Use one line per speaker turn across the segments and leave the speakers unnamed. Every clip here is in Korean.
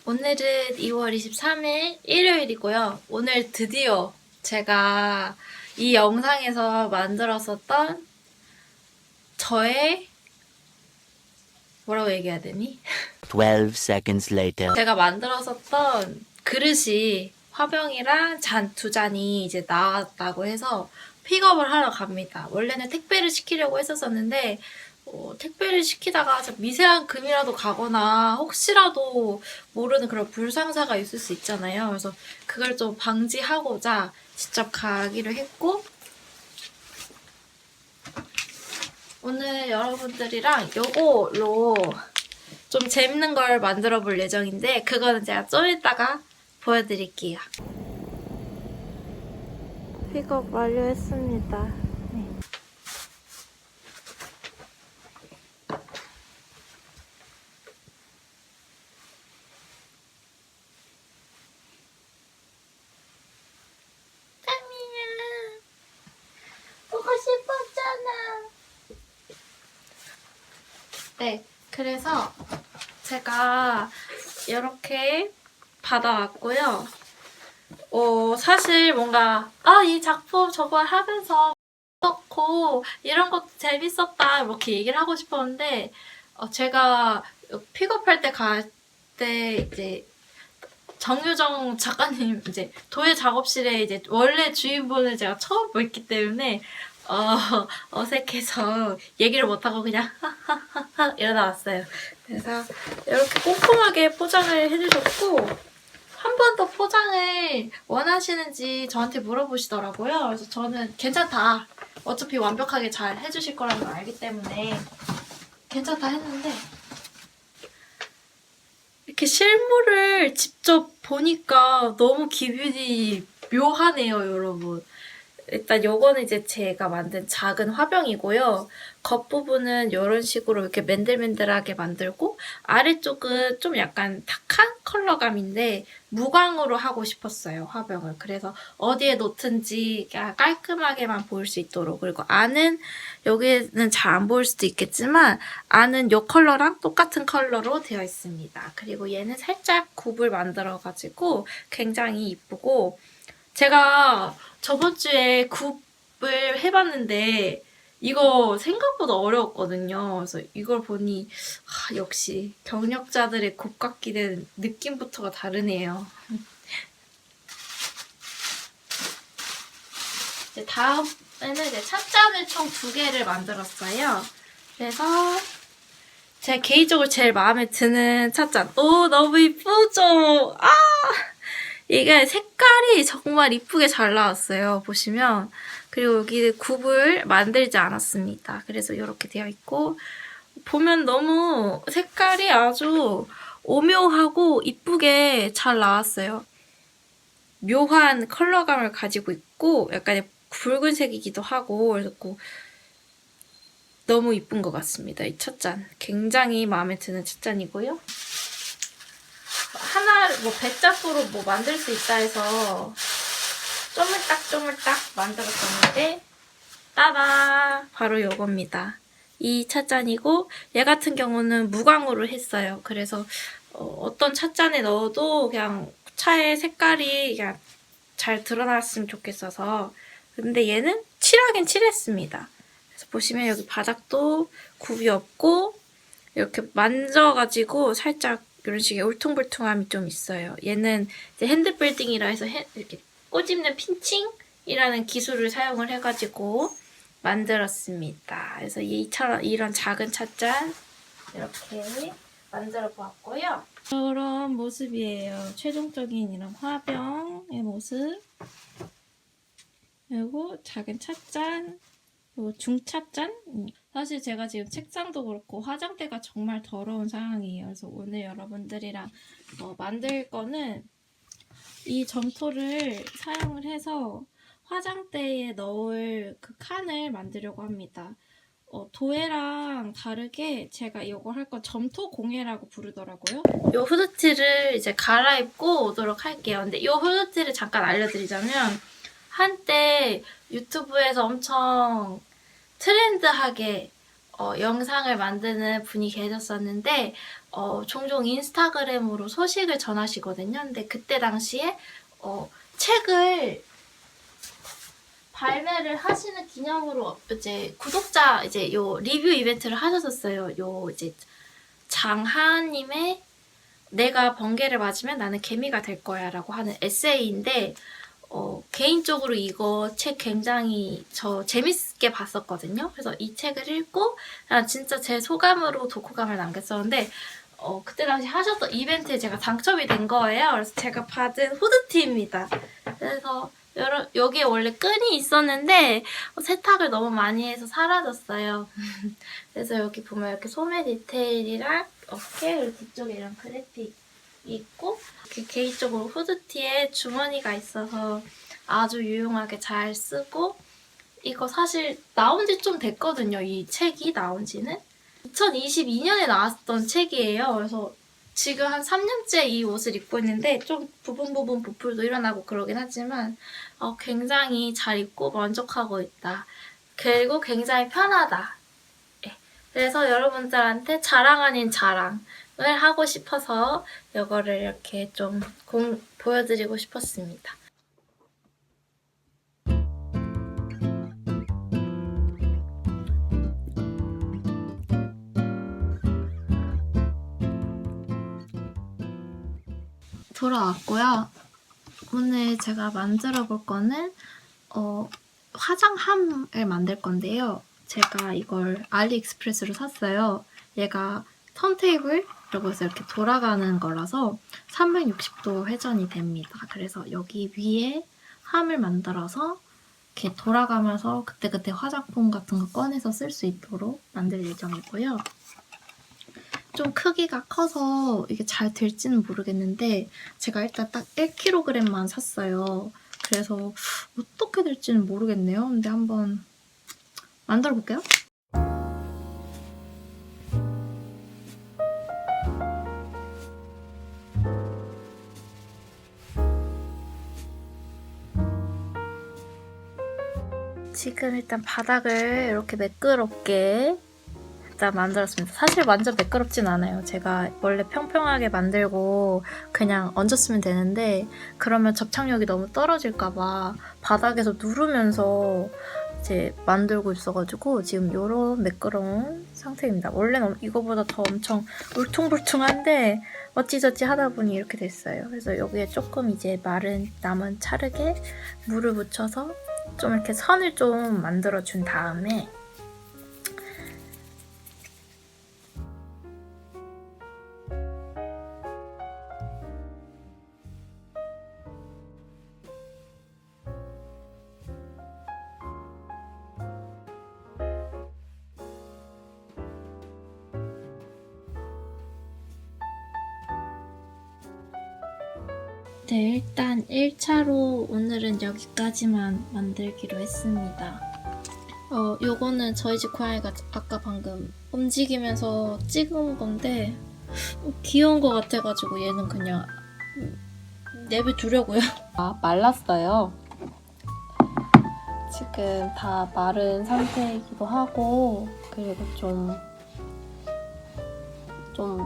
오늘은 2월 23일 일요일이고요. 오늘 드디어 제가 이 영상에서 만들었었던 저의 뭐라고 얘기해야 되니?
12 seconds later.
제가 만들었었던 그릇이 화병이랑 잔 두 잔이 이제 나왔다고 해서 픽업을 하러 갑니다. 원래는 택배를 시키려고 했었었는데 택배를 시키다가 미세한 금이라도 가거나 혹시라도 모르는 그런 불상사가 있을 수 있잖아요. 그래서 그걸 좀 방지하고자 직접 가기로 했고 오늘 여러분들이랑 요거로 좀 재밌는 걸 만들어 볼 예정인데 그거는 제가 좀 이따가 보여드릴게요. 픽업 완료했습니다. 네. 까미야 보고 싶었잖아. 네, 그래서 제가 이렇게 받아왔고요. 사실 뭔가 이 작품 저거 하면서 그렇고 이런 것도 재밌었다 이렇게 얘기를 하고 싶었는데 제가 픽업할 때 갈 때 이제 정유정 작가님 이제 도예 작업실에 이제 원래 주인분을 제가 처음 뵙기 때문에 어색해서 얘기를 못하고 그냥 하하하하 이러다 왔어요. 그래서 이렇게 꼼꼼하게 포장을 해주셨고 한 번 더 포장을 원하시는지 저한테 물어보시더라고요. 그래서 저는 괜찮다. 어차피 완벽하게 잘 해주실 거라는 걸 알기 때문에 괜찮다 했는데 이렇게 실물을 직접 보니까 너무 기분이 묘하네요, 여러분. 일단 요거는 이제 제가 만든 작은 화병이고요. 겉부분은 이런 식으로 이렇게 맨들맨들하게 만들고 아래쪽은 좀 약간 탁한 컬러감인데 무광으로 하고 싶었어요, 화병을. 그래서 어디에 놓든지 깔끔하게만 보일 수 있도록. 그리고 안은 여기는 잘 안 보일 수도 있겠지만 안은 이 컬러랑 똑같은 컬러로 되어 있습니다. 그리고 얘는 살짝 굽을 만들어가지고 굉장히 이쁘고 제가 저번 주에 굽을 해봤는데 이거 생각보다 어려웠거든요. 그래서 이걸 보니 역시 경력자들의 굽깎이는 느낌부터가 다르네요. 이제 다음에는 이제 찻잔을 총 2개를 만들었어요. 그래서 제가 개인적으로 제일 마음에 드는 찻잔. 너무 이쁘죠? 이게 색깔이 정말 이쁘게 잘 나왔어요. 보시면. 그리고 여기 굽을 만들지 않았습니다. 그래서 이렇게 되어 있고 보면 너무 색깔이 아주 오묘하고 이쁘게 잘 나왔어요. 묘한 컬러감을 가지고 있고 약간 붉은색이기도 하고 그래서 너무 이쁜 것 같습니다. 이 찻잔. 굉장히 마음에 드는 찻잔이고요. 하나 100잡으로 만들 수 있다 해서 쪼물딱 만들었었는데 따다 바로 요겁니다. 이 찻잔이고 얘 같은 경우는 무광으로 했어요. 그래서 어떤 찻잔에 넣어도 그냥 차의 색깔이 그냥 잘 드러났으면 좋겠어서 근데 얘는 칠하긴 칠했습니다. 그래서 보시면 여기 바닥도 굽이 없고 이렇게 만져가지고 살짝 이런 식의 울퉁불퉁함이 좀 있어요. 얘는 이제 핸드빌딩이라 해서 이렇게 꼬집는 핀칭이라는 기술을 사용을 해가지고 만들었습니다. 그래서 이런 작은 찻잔 이렇게 만들어 보았고요. 이런 모습이에요. 최종적인 이런 화병의 모습. 그리고 작은 찻잔, 그리고 중찻잔. 사실 제가 지금 책상도 그렇고 화장대가 정말 더러운 상황이에요. 그래서 오늘 여러분들이랑 만들 거는 이 점토를 사용을 해서 화장대에 넣을 그 칸을 만들려고 합니다. 도예랑 다르게 제가 이거 할 건 점토 공예라고 부르더라고요. 이 후드티를 이제 갈아입고 오도록 할게요. 근데 이 후드티를 잠깐 알려드리자면 한때 유튜브에서 엄청 트렌드하게 영상을 만드는 분이 계셨었는데 종종 인스타그램으로 소식을 전하시거든요. 근데 그때 당시에 책을 발매를 하시는 기념으로 이제 구독자 이제 요 리뷰 이벤트를 하셨었어요. 요 이제 장하님의 내가 번개를 맞으면 나는 개미가 될 거야라고 하는 에세이인데 개인적으로 이거 책 굉장히 저 재밌게 봤었거든요. 그래서 이 책을 읽고 진짜 제 소감으로 독후감을 남겼었는데 그때 당시 하셨던 이벤트에 제가 당첨이 된 거예요. 그래서 제가 받은 후드티입니다. 그래서 여기에 원래 끈이 있었는데 세탁을 너무 많이 해서 사라졌어요. 그래서 여기 보면 이렇게 소매 디테일이랑 어깨 그리고 뒤쪽에 이런 그래픽 있고 이렇게 개인적으로 후드티에 주머니가 있어서 아주 유용하게 잘 쓰고 이거 사실 나온 지 좀 됐거든요. 이 책이 나온 지는 2022년에 나왔던 책이에요. 그래서 지금 한 3년째 이 옷을 입고 있는데 좀 부분 부풀도 일어나고 그러긴 하지만 굉장히 잘 입고 만족하고 있다. 그리고 굉장히 편하다. 그래서 여러분들한테 자랑 아닌 자랑을 하고 싶어서 이거를 이렇게 좀 보여드리고 싶었습니다. 돌아왔고요. 오늘 제가 만들어 볼 거는 화장함을 만들 건데요. 제가 이걸 알리익스프레스로 샀어요. 얘가 턴테이블이라고 해서 이렇게 돌아가는 거라서 360도 회전이 됩니다. 그래서 여기 위에 함을 만들어서 이렇게 돌아가면서 그때그때 화장품 같은 거 꺼내서 쓸 수 있도록 만들 예정이고요. 좀 크기가 커서 이게 잘 될지는 모르겠는데 제가 일단 딱 1kg만 샀어요. 그래서 어떻게 될지는 모르겠네요. 근데 한번 만들어 볼게요. 지금 일단 바닥을 이렇게 매끄럽게 일단 만들었습니다. 사실 완전 매끄럽진 않아요. 제가 원래 평평하게 만들고 그냥 얹었으면 되는데 그러면 접착력이 너무 떨어질까봐 바닥에서 누르면서 이제 만들고 있어가지고 지금 이런 매끄러운 상태입니다. 원래는 이거보다 더 엄청 울퉁불퉁한데 어찌저찌 하다 보니 이렇게 됐어요. 그래서 여기에 조금 이제 남은 찰흙에 물을 묻혀서 좀 이렇게 선을 좀 만들어준 다음에 네, 일단 1차로 오늘은 여기까지만 만들기로 했습니다. 요거는 저희 집 고양이가 아까 방금 움직이면서 찍은 건데 귀여운 것 같아가지고 얘는 그냥 내버두려고요. 말랐어요. 지금 다 마른 상태이기도 하고 그리고 좀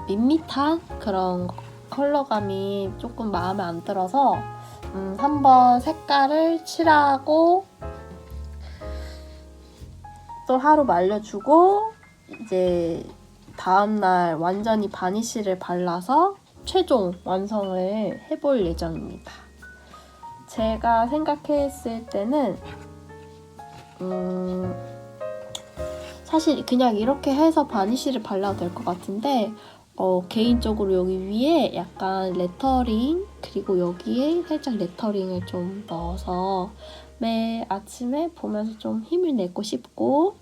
밋밋한 그런 컬러감이 조금 마음에 안 들어서 한번 색깔을 칠하고 또 하루 말려주고 이제 다음날 완전히 바니쉬를 발라서 최종 완성을 해볼 예정입니다. 제가 생각했을 때는 사실 그냥 이렇게 해서 바니쉬를 발라도 될 것 같은데 개인적으로 여기 위에 약간 레터링 그리고 여기에 살짝 레터링을 좀 넣어서 매일 아침에 보면서 좀 힘을 내고 싶고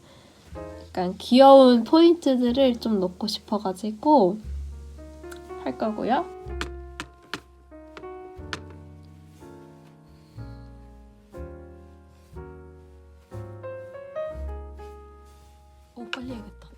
약간 귀여운 포인트들을 좀 넣고 싶어가지고 할 거고요. 빨리 해야겠다.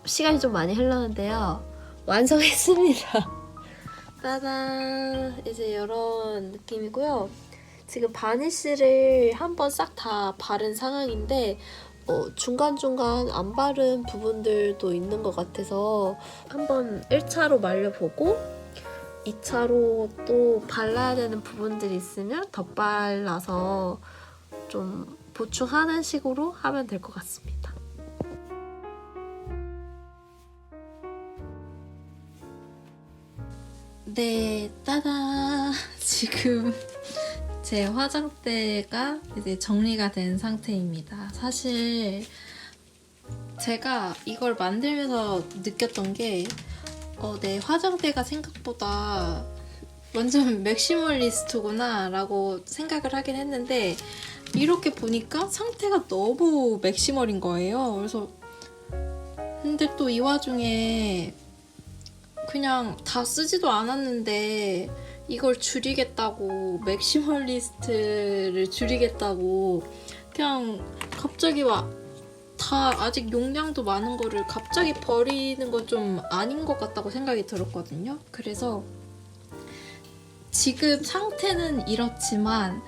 시간이 좀 많이 흘렀는데요. 완성했습니다. 따단! 이제 이런 느낌이고요. 지금 바니쉬를 한번 싹 다 바른 상황인데 중간중간 안 바른 부분들도 있는 것 같아서 한번 1차로 말려보고 2차로 또 발라야 되는 부분들이 있으면 덧발라서 좀 보충하는 식으로 하면 될 것 같습니다. 네, 따다! 지금 제 화장대가 이제 정리가 된 상태입니다. 사실 제가 이걸 만들면서 느꼈던 게 내 화장대가 생각보다 완전 맥시멀리스트구나 라고 생각을 하긴 했는데 이렇게 보니까 상태가 너무 맥시멀인 거예요. 그래서 근데 또 이 와중에 그냥 다 쓰지도 않았는데 이걸 줄이겠다고 맥시멀리스트를 줄이겠다고 그냥 갑자기 다 아직 용량도 많은 거를 갑자기 버리는 건 좀 아닌 것 같다고 생각이 들었거든요. 그래서 지금 상태는 이렇지만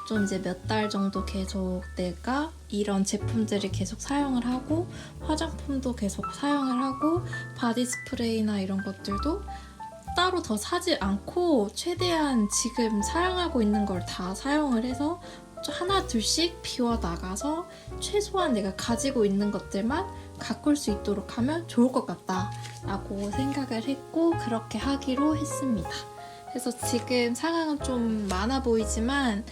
좀 이제 몇 달 정도 계속 내가 이런 제품들을 계속 사용을 하고 화장품도 계속 사용을 하고 바디 스프레이나 이런 것들도 따로 더 사지 않고 최대한 지금 사용하고 있는 걸 다 사용을 해서 하나 둘씩 비워나가서 최소한 내가 가지고 있는 것들만 가꿀 수 있도록 하면 좋을 것 같다 라고 생각을 했고 그렇게 하기로 했습니다. 그래서 지금 상황은 좀 많아 보이지만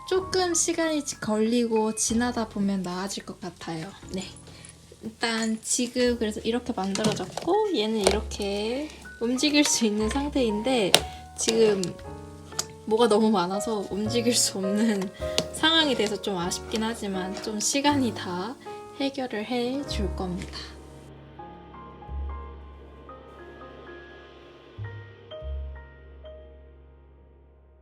조금 시간이 걸리고 지나다 보면 나아질 것 같아요. 네, 일단 지금 그래서 이렇게 만들어졌고 얘는 이렇게 움직일 수 있는 상태인데 지금 뭐가 너무 많아서 움직일 수 없는 상황이 돼서 좀 아쉽긴 하지만 좀 시간이 다 해결을 해줄 겁니다.